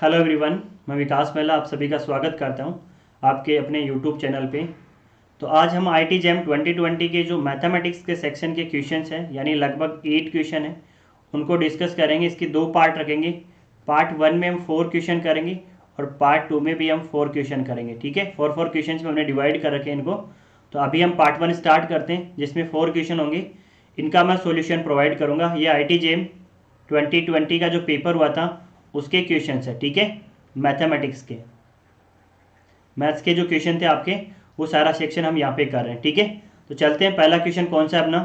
Hello everyone, मैं विकास महिला आप सभी का स्वागत करता हूं आपके अपने यूट्यूब चैनल पे। तो आज हम आईटी जैम 2020 के जो मैथमेटिक्स के सेक्शन के क्वेश्चंस हैं, यानी लगभग 8 क्वेश्चन हैं, उनको डिस्कस करेंगे। इसकी 2 पार्ट रखेंगे। पार्ट 1 में हम 4 क्वेश्चन करेंगे और पार्ट 2 में भी हम 4 क्वेश्चन करेंगे। ठीक है, 4 क्वेश्चन में हमने डिवाइड कर रखे हैं इनको। तो अभी हम पार्ट 1 स्टार्ट करते हैं, जिसमें 4 क्वेश्चन होंगे। इनका मैं सोल्यूशन प्रोवाइड करूँगा। ये आईटी जैम 2020 का जो पेपर हुआ था उसके क्वेश्चन है। ठीक है, मैथमेटिक्स के मैथ्स के जो क्वेश्चन थे आपके, वो सारा सेक्शन हम यहाँ पे कर रहे हैं। ठीक है, तो चलते हैं। पहला क्वेश्चन कौन सा है अपना।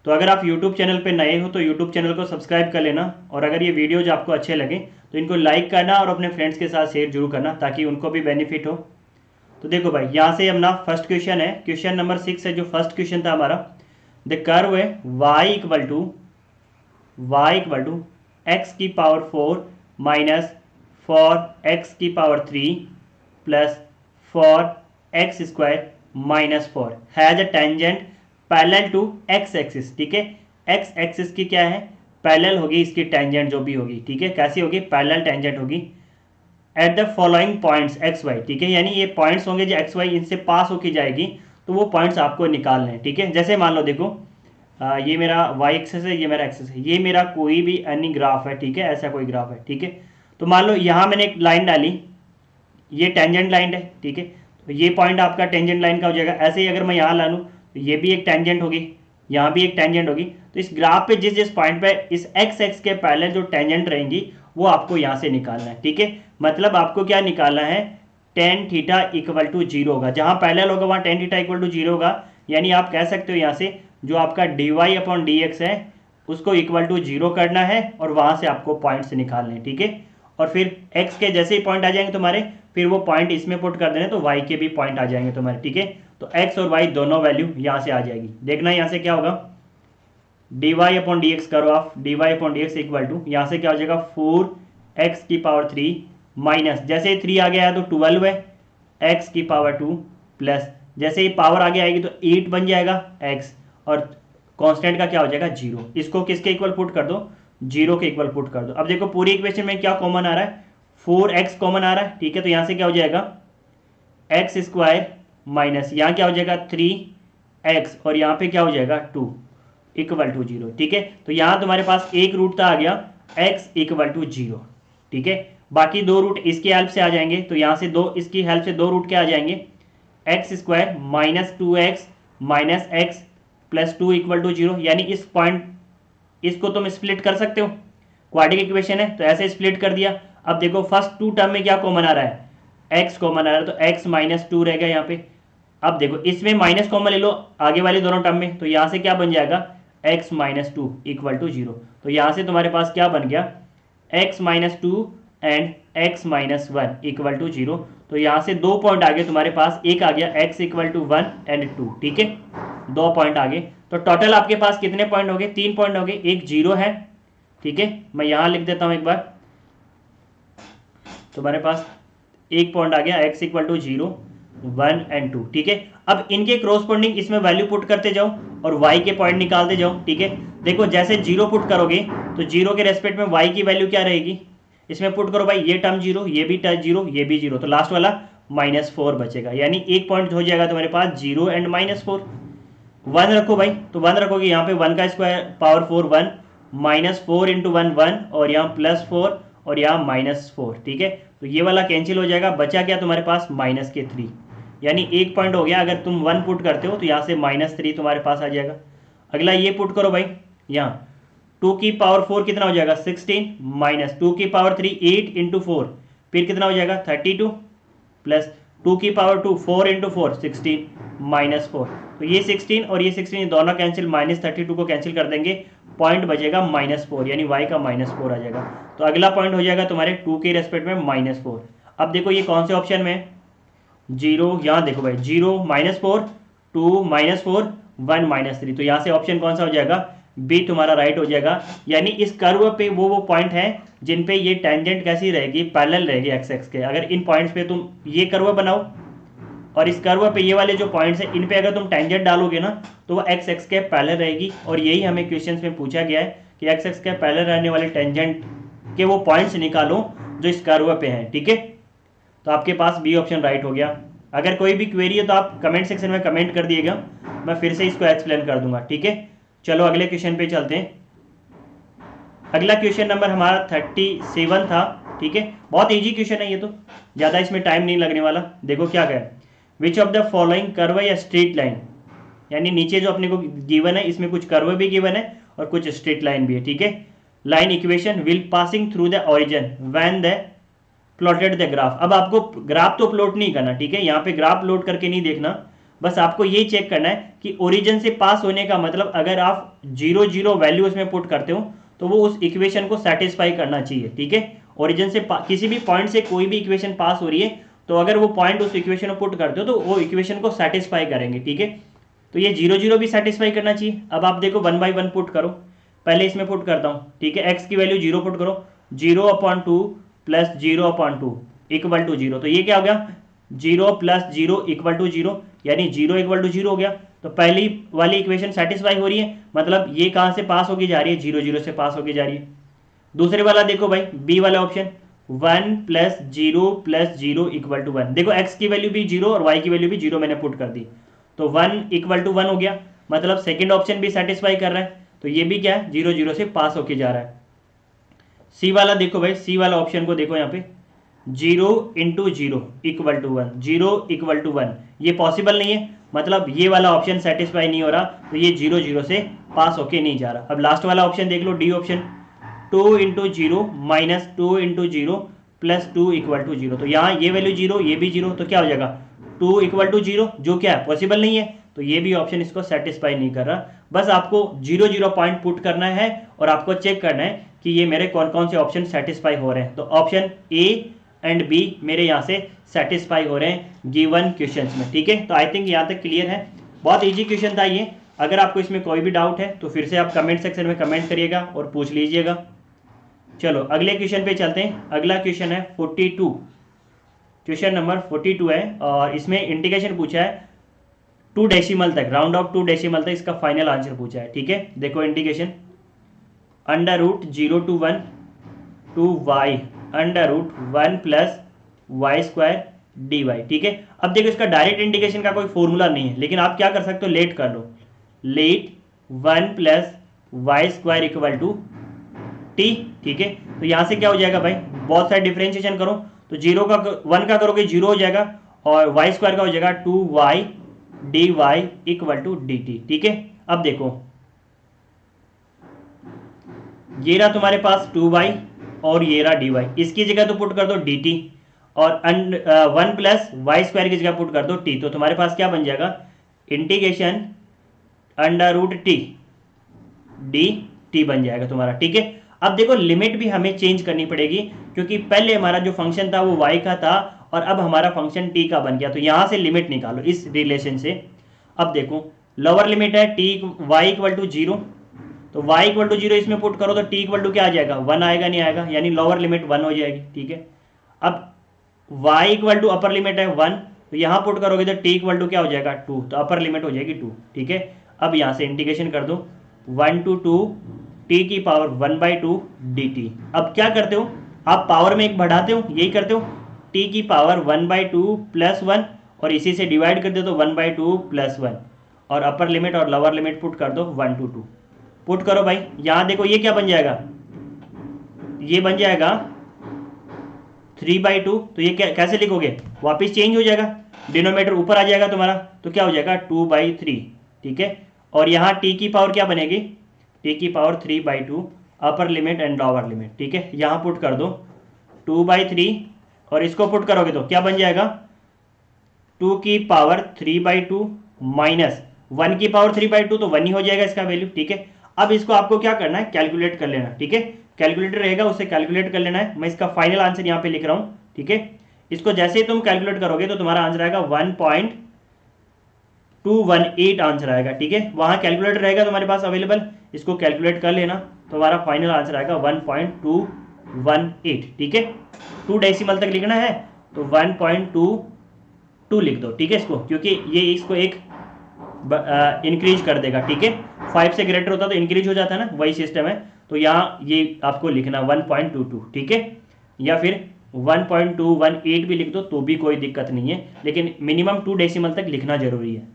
तो अगर आप यूट्यूब चैनल पे नए हो तो यूट्यूब चैनल को सब्सक्राइब कर लेना, और अगर ये वीडियोज आपको अच्छे लगे तो इनको लाइक करना और अपने फ्रेंड्स के साथ शेयर जरूर करना, ताकि उनको भी बेनिफिट हो। तो देखो भाई, यहाँ से अपना फर्स्ट क्वेश्चन है, क्वेश्चन नंबर 6 है। जो फर्स्ट क्वेश्चन था हमारा, द कर्व है y इक्वल टू एक्स की पावर 4 माइनस फॉर एक्स की power 3 plus four x square minus 4 has a tangent parallel to x axis. ठीक है, एक्स एक्सिस की क्या है, पैरेलल होगी इसकी टेंजेंट जो भी होगी। ठीक है, कैसी होगी, पैरेलल टेंजेंट होगी at the following points x y. ठीक है, यानी ये पॉइंट्स होंगे जो एक्स वाई इनसे पास होकर जाएगी, तो वो पॉइंट्स आपको निकालने हैं। ठीक है, जैसे मान लो देखो, ये मेरा वाई एक्सेस है, ये मेरा एक्सेस है, ये मेरा कोई भी एनी ग्राफ है। ठीक है, ऐसा कोई ग्राफ है। ठीक है, तो मान लो यहाँ मैंने एक लाइन डाली, ये टेंजेंट लाइन है। ठीक है, तो ये पॉइंट आपका टेंजेंट लाइन का हो जाएगा। ऐसे ही अगर मैं यहाँ ला लूँ तो ये भी एक टेंजेंट होगी, यहाँ भी एक टेंजेंट होगी। तो इस ग्राफ पे जिस जिस पॉइंट पे इस एक्स एक्स के पैरेलल जो टेंजेंट रहेंगी, वो आपको यहाँ से निकालना है। ठीक है, मतलब आपको क्या निकालना है, टेन थीटा इक्वल टू 0 होगा। जहाँ पैरेलल होगा वहाँ टेन थीटा इक्वल टू 0 होगा। यानी आप कह सकते हो यहाँ से जो आपका dy अपॉन dx है उसको इक्वल टू 0 करना है, और वहाँ से आपको पॉइंट्स निकालने हैं। ठीक है, और फिर x के जैसे ही पॉइंट आ जाएंगे तुम्हारे, फिर वो पॉइंट इसमें पुट कर देने, तो y के भी पॉइंट आ जाएंगे तुम्हारे। ठीक है, तो x और y दोनों वैल्यू यहाँ से आ जाएगी। देखना यहाँ से क्या होगा, dy अपॉन डी करो आप, dy upon d equal to यहाँ से क्या हो जाएगा, 4x की पावर 3 माइनस, जैसे ही 3 आ गया है तो 12 है, x की पावर 2 प्लस, जैसे ही पावर आगे आएगी तो 8 बन जाएगा x, और कांस्टेंट का क्या हो जाएगा, 0। इसको किसके इक्वल पुट कर दो, 0 के इक्वल पुट कर दो। अब देखो पूरी इक्वेशन में क्या कॉमन आ रहा है, 4x कॉमन आ रहा है। ठीक है, तो यहाँ से क्या हो जाएगा, एक्स स्क्वायर माइनस यहाँ क्या हो जाएगा 3x, और यहाँ पे क्या हो जाएगा 2 इक्वल टू 0। ठीक है, तो यहाँ तुम्हारे पास एक रूट था आ गया x इक्वल टू 0। ठीक है, बाकी 2 रूट इसकी हेल्प से आ जाएंगे, तो यहाँ से 2 इसकी हेल्प से 2 रूट क्या आ जाएंगे, x square minus 2x minus x plus 2 equal to 0। यानी इस पॉइंट, इसको तुम स्प्लिट कर सकते हो, क्वाड्रेटिक इक्वेशन है तो ऐसे स्प्लिट कर दिया। अब देखो फर्स्ट 2 टर्म में क्या कॉमन आ रहा है, x कॉमन आ रहा है, तो x माइनस 2 रहेगा यहाँ पे। अब देखो इसमें माइनस कॉमन ले लो आगे वाले दोनों टर्म में, तो यहाँ से क्या बन जाएगा, x माइनस 2 इक्वल टू 0। तो यहाँ से तुम्हारे पास क्या बन गया, x minus 2 and x minus 1 equal to 0। तो यहाँ से 2 पॉइंट आ गए तुम्हारे पास, एक आ गया x इक्वल टू 1 एंड 2। ठीक है, 2 पॉइंट आ गए, तो टोटल आपके पास कितने पॉइंट हो गए, 3 पॉइंट हो गए, एक 0 है। ठीक है, मैं यहाँ लिख देता हूँ एक बार, तुम्हारे पास एक पॉइंट आ गया x इक्वल टू 0 1 एंड 2। ठीक है, अब इनके क्रॉसपोंडिंग इसमें वैल्यू पुट करते जाओ और y के पॉइंट निकालते जाओ। ठीक है, देखो जैसे 0 पुट करोगे तो 0 के रेस्पेक्ट में y की वैल्यू क्या रहेगी, इसमें पुट करो भाई, ये टर्म 0, ये भी टर्म 0, ये भी 0, तो लास्ट वाला -4 बचेगा। यानी एक पॉइंट हो जाएगा तुम्हारे पास 0 एंड -4। 1 रखो भाई, तो 1 रखोगे, यहाँ पे 1 का स्क्वायर पावर 4 1, -4 इंटू 1 1, और यहाँ +4 और यहाँ -4। ठीक है, तो ये वाला कैंसिल हो जाएगा, बचा क्या तुम्हारे पास -3। यानी एक पॉइंट हो गया। अगर तुम 1 पुट करते हो तो यहाँ से -3 तुम्हारे पास आ जाएगा। अगला ये पुट करो भाई, यहाँ 2 की पावर 4 कितना हो जाएगा, 16 माइनस 2 की पावर 3 8 इंटू 4, फिर कितना हो जाएगा 32 प्लस 2 की पावर 2 4 इंटू 4 16 माइनस 4। तो ये 16 और ये 16 दोनों कैंसिल, -32 को कैंसिल कर देंगे, पॉइंट बचेगा -4, यानी y का -4 आ जाएगा। तो अगला पॉइंट हो जाएगा तुम्हारे 2 के रेस्पेक्ट में -4। अब देखो ये कौन से ऑप्शन में, 0, यहाँ देखो भाई 0 -4 2 -4 1 -3, तो यहाँ से ऑप्शन कौन सा हो जाएगा, बी तुम्हारा राइट हो जाएगा। यानी इस कर्व पे वो पॉइंट है जिन पे ये टेंजेंट कैसी रहेगी, पैरेलल रहेगी एक्स एक्स के। अगर इन पॉइंट्स पे तुम ये कर्व बनाओ और इस कर्व पे ये वाले जो पॉइंट्स हैं इन पे अगर तुम टेंजेंट डालोगे ना, तो वो एक्स एक्स के पैरेलल रहेगी। और यही हमें क्वेश्चंस में पूछा गया है कि एक्स एक्स के पैरेलल रहने वाले टेंजेंट के वो पॉइंट्स निकालो जो इस कर्व पे हैं, ठीक है। तो आपके पास बी ऑप्शन राइट हो गया। अगर कोई भी क्वेरी है तो आप कमेंट सेक्शन में कमेंट कर दिएगा, मैं फिर से इसको एक्सप्लेन कर दूंगा, ठीक है। चलो अगले क्वेश्चन पे चलते हैं। अगला क्वेश्चन नंबर हमारा 37 था, ठीक है। बहुत इजी क्वेश्चन है ये, तो ज़्यादा इसमें टाइम नहीं लगने वाला। देखो क्या कहे, which of the following curve या स्ट्रेट लाइन, यानी नीचे जो अपने को गिवन है इसमें कुछ कर्व भी गिवन है और कुछ स्ट्रेट लाइन भी है, ठीक है। Line equation will passing through the origin when the plotted the graph. अब आपको ग्राफ तो प्लॉट नहीं करना, ठीक है, यहाँ पे ग्राफ प्लॉट करके नहीं देखना, बस आपको ये चेक करना है कि ओरिजिन से पास होने का मतलब अगर आप 0 0 वैल्यू उसमें पुट करते हो तो वो उस इक्वेशन को सेटिस्फाई करना चाहिए, ठीक है। ओरिजिन से किसी भी पॉइंट से कोई भी इक्वेशन पास हो रही है तो अगर वो पॉइंट उस इक्वेशन को पुट करते हो तो वो इक्वेशन को सेटिस्फाई करेंगे, ठीक है। तो ये 0 0 भी सेटिस्फाई करना चाहिए। अब आप देखो 1 बाई 1 पुट करो, पहले इसमें पुट करता हूँ, ठीक है। एक्स की वैल्यू 0 पुट करो, 0/2 प्लस 0/2 इक्वल टू 0। तो ये क्या हो गया, 0 प्लस 0 इक्वल टू 0, यानी 0 इक्वल टू 0 हो गया। तो पहली वाली इक्वेशन सेटिस्फाई हो रही है, मतलब ये कहाँ से पास होगी जा रही है, 0 0 से पास होगी जा रही है। दूसरे वाला देखो भाई, बी वाला option 1 plus 0 plus 0 equal to 1। देखो एक्स की वैल्यू भी 0 और वाई की वैल्यू भी 0 मैंने पुट कर दी, तो 1 इक्वल टू 1 हो गया, मतलब सेकेंड ऑप्शन भी सेटिस्फाई कर रहा है। तो ये भी क्या है, 0 0 से पास होके जा रहा है। सी वाला देखो भाई, सी वाला ऑप्शन को देखो यहाँ पे, 0 into 0 equal to 1, 0 equal to 1, ये पॉसिबल नहीं है, मतलब ये वाला ऑप्शन सेटिस्फाई नहीं हो रहा, तो ये 0 0 से पास होके नहीं जा रहा। अब लास्ट वाला ऑप्शन देख लो, D option, 2 into 0 minus 2 into 0 plus 2 equal to 0। तो यहाँ ये वैल्यू 0, ये भी 0, तो क्या हो जाएगा 2 इक्वल टू 0, जो क्या है पॉसिबल नहीं है, तो ये भी ऑप्शन इसको सेटिस्फाई नहीं कर रहा। बस आपको 0 0 पॉइंट पुट करना है और आपको चेक करना है कि ये मेरे कौन कौन से ऑप्शन सेटिस्फाई हो रहे हैं। तो ऑप्शन ए एंड बी मेरे यहाँ से सेटिस्फाई हो रहे हैं गिवन क्वेश्चंस में, ठीक है। तो आई थिंक यहाँ तक क्लियर है, बहुत इजी क्वेश्चन था ये। अगर आपको इसमें कोई भी डाउट है तो फिर से आप कमेंट सेक्शन में कमेंट करिएगा और पूछ लीजिएगा। चलो अगले क्वेश्चन पे चलते हैं। अगला क्वेश्चन है 42, क्वेश्चन नंबर 42 है और इसमें इंटीग्रेशन पूछा है 2 डेसिमल तक, राउंड ऑफ 2 डेसिमल तक इसका फाइनल आंसर पूछा है, ठीक है। देखो integration, under root 0 to 1 two y under root 1 plus Y square d y, ठीक है। अब देखो इसका डायरेक्ट इंटीग्रेशन का कोई फॉर्मूला नहीं है, लेकिन आप क्या कर सकते हो, लेट कर लो, let 1 plus Y square equal to T, ठीक है। तो यहाँ से क्या हो जाएगा भाई, बहुत सारे डिफ्रेंशिएशन करो, तो 0 का 1 का करोगे 0 हो जाएगा और वाई स्क्वायर का हो जाएगा 2y d y equal to d t, ठीक है। अब देखो ये रहा तुम्हारे पास 2y और ये रहा dy, इसकी जगह तो पुट कर दो dt और 1 प्लस वाई स्क्वायर की जगह पुट कर दो t, तो तुम्हारे पास क्या बन जाएगा, integration under root t d t बन जाएगा तुम्हारा, ठीक है। अब देखो लिमिट भी हमें चेंज करनी पड़ेगी, क्योंकि पहले हमारा जो फंक्शन था वो y का था और अब हमारा फंक्शन t का बन गया, तो यहां से लिमिट निकालो इस रिलेशन से। अब देखो लोअर लिमिट है t y इक्वल टू 0, तो y इक्वल टू 0 इसमें पुट करो तो t इक्वल टू क्या आ जाएगा, 1 आएगा, नहीं आएगा, यानी लोअर लिमिट 1 हो जाएगी, ठीक है। अब y equal to upper limit है 1, तो यहाँ पुट करोगे तो t इक्वल टू क्या हो जाएगा 2, तो अपर लिमिट हो जाएगी 2, ठीक है। अब यहाँ से इंटीग्रेशन कर दो 1 to 2 t की पावर 1/2 dt। अब क्या करते हो आप, पावर में एक बढ़ाते हो, यही करते हो, t की पावर 1/2 प्लस 1 और इसी से डिवाइड कर दो तो 1/2 प्लस 1 और अपर लिमिट और लोअर लिमिट पुट कर दो 1 to 2, पुट करो भाई। यहाँ देखो ये क्या बन जाएगा, ये बन जाएगा 3/2, तो ये कैसे लिखोगे, वापस चेंज हो जाएगा, डिनोमिनेटर ऊपर आ जाएगा तुम्हारा, तो क्या हो जाएगा 2/3, ठीक है। और यहाँ t की पावर क्या बनेगी, t की power 3/2 upper limit and lower limit, ठीक है। यहाँ पुट कर दो 2/3 और इसको पुट करोगे तो क्या बन जाएगा 2 की पावर 3/2 माइनस 1 की पावर 3/2, तो 1 ही हो जाएगा इसका वैल्यू, ठीक है। अब इसको आपको क्या करना है, कैलकुलेट कर लेना, ठीक है। कैलकुलेटर रहेगा उससे कैलकुलेट कर लेना है। मैं इसका फाइनल आंसर यहाँ पे लिख रहा हूँ, ठीक है। इसको जैसे ही तुम कैलकुलेट करोगे तो तुम्हारा आंसर आएगा 1.218 आंसर आएगा, ठीक है। वहाँ कैलकुलेटर रहेगा तुम्हारे पास अवेलेबल, इसको कैलकुलेट कर लेना, तो हमारा फाइनल आंसर आएगा 1.218, ठीक है। 2 डेसिमल तक लिखना है तो 1.22 लिख दो, ठीक है इसको, क्योंकि ये इसको एक इंक्रीज कर देगा, ठीक है। 5 से ग्रेटर होता तो इंक्रीज हो जाता है ना, वही सिस्टम है। तो यहाँ ये आपको लिखना 1.22, ठीक है, या फिर 1.218 भी लिख दो तो भी कोई दिक्कत नहीं है, लेकिन मिनिमम 2 डेसिमल तक लिखना जरूरी है।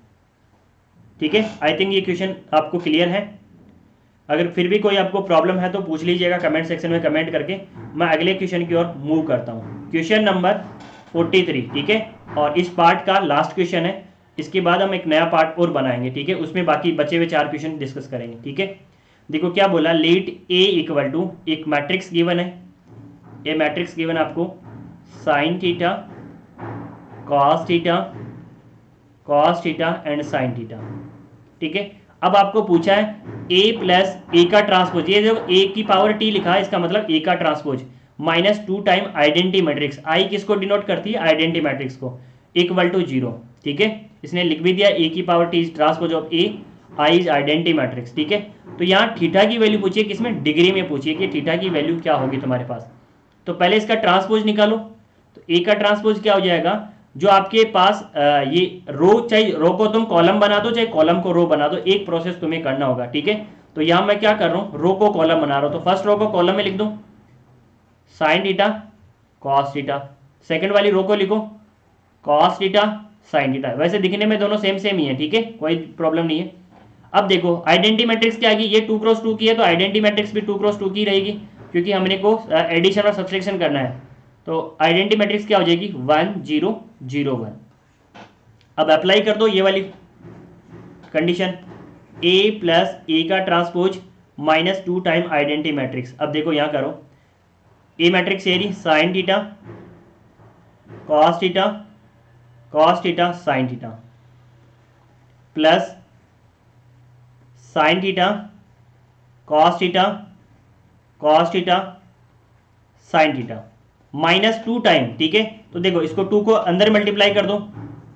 ठीक है, आई थिंक ये क्वेश्चन आपको क्लियर है। अगर फिर भी कोई आपको प्रॉब्लम है तो पूछ लीजिएगा कमेंट सेक्शन में कमेंट करके। मैं अगले क्वेश्चन की ओर मूव करता हूँ, क्वेश्चन नंबर 43। ठीक है, और इस पार्ट का लास्ट क्वेश्चन है, इसके बाद हम एक नया पार्ट और बनाएंगे। ठीक है, उसमें बाकी बचे हुए 4 क्वेश्चन डिस्कस करेंगे। ठीक है, देखो क्या बोला, लेट ए इक्वल टू, एक मैट्रिक्स गिवन है, ए मैट्रिक्स गिवन आपको sine theta cos theta and sine theta. ठीक है, अब आपको पूछा है a प्लस ए का ट्रांसपोज, ये जो a की पावर t लिखा है इसका मतलब a का transpose minus 2 time identity matrix, i किसको डिनोट करती है, आइडेंटिटी मैट्रिक्स को, इक्वल टू 0। ठीक है, इसने लिख भी दिया a की power t transpose of a, i is identity matrix. ठीक है, तो यहाँ थीटा की वैल्यू पूछिए, किसमें, डिग्री में पूछिए कि थीटा की वैल्यू क्या होगी तुम्हारे पास। तो पहले इसका ट्रांसपोज निकालो, तो a का ट्रांसपोज क्या हो जाएगा, जो आपके पास ये रो, चाहे रो को तुम कॉलम बना दो चाहे कॉलम को रो बना दो, एक प्रोसेस तुम्हें करना होगा। ठीक है, तो यहां मैं क्या कर रहा हूं, रो को कॉलम बना रहा हूं, तो फर्स्ट रो को कॉलम में लिख दो sine theta cos theta, second वाली रो को लिखो कॉस थीटा साइन थीटा। वैसे दिखने में दोनों सेम सेम ही है। ठीक है, कोई प्रॉब्लम नहीं है। अब देखो आइडेंटिटी मैट्रिक्स क्या आएगी, ये 2x2 की है तो आइडेंटिटी मैट्रिक्स भी 2x2 की रहेगी, क्योंकि हमने को एडिशन और सब्सट्रैक्शन करना है। तो आइडेंटिटी मैट्रिक्स क्या हो जाएगी, 1 0 0 1। अब अप्लाई कर दो ये वाली कंडीशन, a प्लस ए का transpose minus 2 time identity matrix. अब देखो यहां करो, ए मैट्रिक्स ये रही sine theta cos theta sine theta plus sine theta cos theta sine theta minus 2 time. ठीक है, तो देखो इसको 2 को अंदर मल्टीप्लाई कर दो,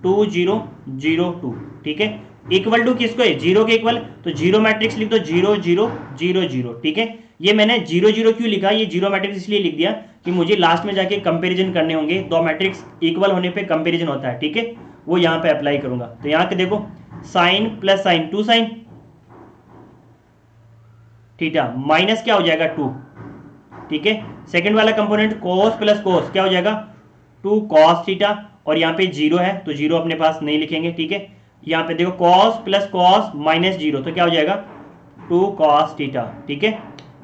2 0 0 2। ठीक है, इक्वल टू किसको है, 0 के इक्वल, तो 0 मैट्रिक्स लिख दो 0 0 0 0। ठीक है, ये मैंने 0 0 क्यों लिखा, ये 0 मैट्रिक्स इसलिए लिख दिया कि मुझे लास्ट में जाके कंपेरिजन करने होंगे, दो मैट्रिक्स इक्वल होने पे कंपेरिजन होता है। ठीक है, वो यहाँ पे अप्लाई करूंगा। तो यहाँ के देखो sine plus sine 2 sine theta minus क्या हो जाएगा 2। ठीक है, सेकंड वाला कंपोनेंट कॉस प्लस कॉस क्या हो जाएगा 2 कॉस थीटा, और यहाँ पे 0 है तो 0 अपने पास नहीं लिखेंगे। ठीक है, यहाँ पे देखो कॉस प्लस कॉस माइनस 0 तो क्या हो जाएगा 2 कॉस थीटा। ठीक है,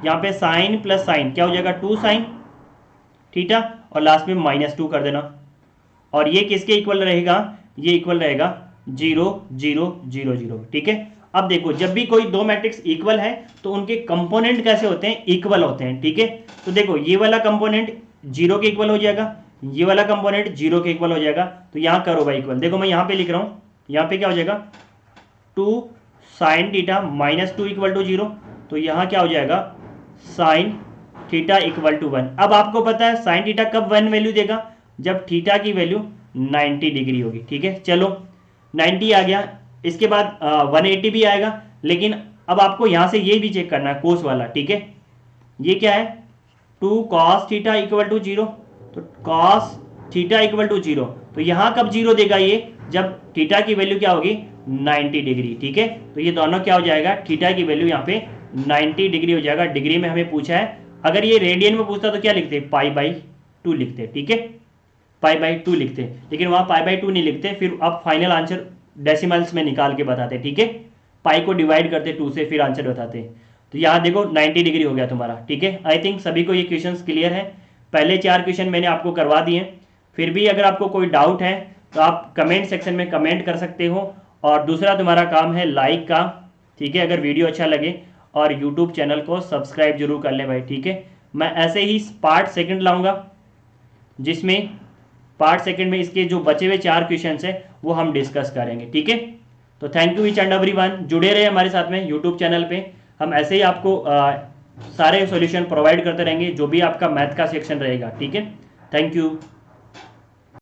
यहाँ पे साइन प्लस साइन क्या हो जाएगा 2 साइन थीटा, और लास्ट में माइनस 2 कर देना। और ये किसके इक्वल रहेगा, ये इक्वल रहेगा 0 0 0 0। ठीक है, अब देखो जब भी कोई दो मैट्रिक्स इक्वल है तो उनके कंपोनेंट कैसे होते हैं, इक्वल होते हैं। ठीक है, तो देखो ये वाला कंपोनेंट 0 के इक्वल हो जाएगा, ये वाला कंपोनेंट 0 के इक्वल हो जाएगा, तो यहाँ करो भाई इक्वल। देखो मैं यहाँ पे लिख रहा हूँ, यहाँ पे क्या हो जाएगा 2 sine theta minus 2 equal to 0, तो यहाँ क्या हो जाएगा साइन थीटा इक्वल टू 1। अब आपको पता है साइन थीटा कब 1 वैल्यू देगा, जब थीटा की वैल्यू 90 डिग्री होगी। ठीक है, चलो 90 आ गया, इसके बाद 180 भी आएगा, लेकिन अब आपको यहां से ये भी चेक करना है कोस वाला। ठीक है, ये क्या है 2 कॉस थीटा इक्वल टू 0, तो कॉस थीटा इक्वल टू 0, तो यहां कब 0 देगा, ये जब थीटा की वैल्यू क्या होगी 90 डिग्री। ठीक है, तो ये दोनों क्या हो जाएगा, थीटा की वैल्यू यहाँ पे 90 डिग्री हो जाएगा। डिग्री में हमें पूछा है, अगर ये रेडियन में पूछता तो क्या लिखते, π/2 लिखते। ठीक है, π/2 लिखते, लेकिन वहां π/2 नहीं लिखते, फिर आप फाइनल आंसर डेसिमल्स में निकाल के बताते। ठीक है, पाई को डिवाइड करते 2 से, फिर आंसर बताते। तो यहाँ देखो 90 डिग्री हो गया तुम्हारा। ठीक है, आई थिंक सभी को ये क्वेश्चंस क्लियर है। पहले 4 क्वेश्चन मैंने आपको करवा दिए, फिर भी अगर आपको कोई डाउट है तो आप कमेंट सेक्शन में कमेंट कर सकते हो। और दूसरा तुम्हारा काम है लाइक का। ठीक है, अगर वीडियो अच्छा लगे, और यूट्यूब चैनल को सब्सक्राइब जरूर कर लें भाई। ठीक है, मैं ऐसे ही पार्ट सेकंड लाऊंगा, जिसमें पार्ट सेकंड में इसके जो बचे हुए 4 क्वेश्चन है वो हम डिस्कस करेंगे। ठीक है, तो thank you each and everyone, जुड़े रहे हमारे साथ में यूट्यूब चैनल पे। हम ऐसे ही आपको सारे सॉल्यूशन प्रोवाइड करते रहेंगे जो भी आपका मैथ का सेक्शन रहेगा। ठीक है, थैंक यू।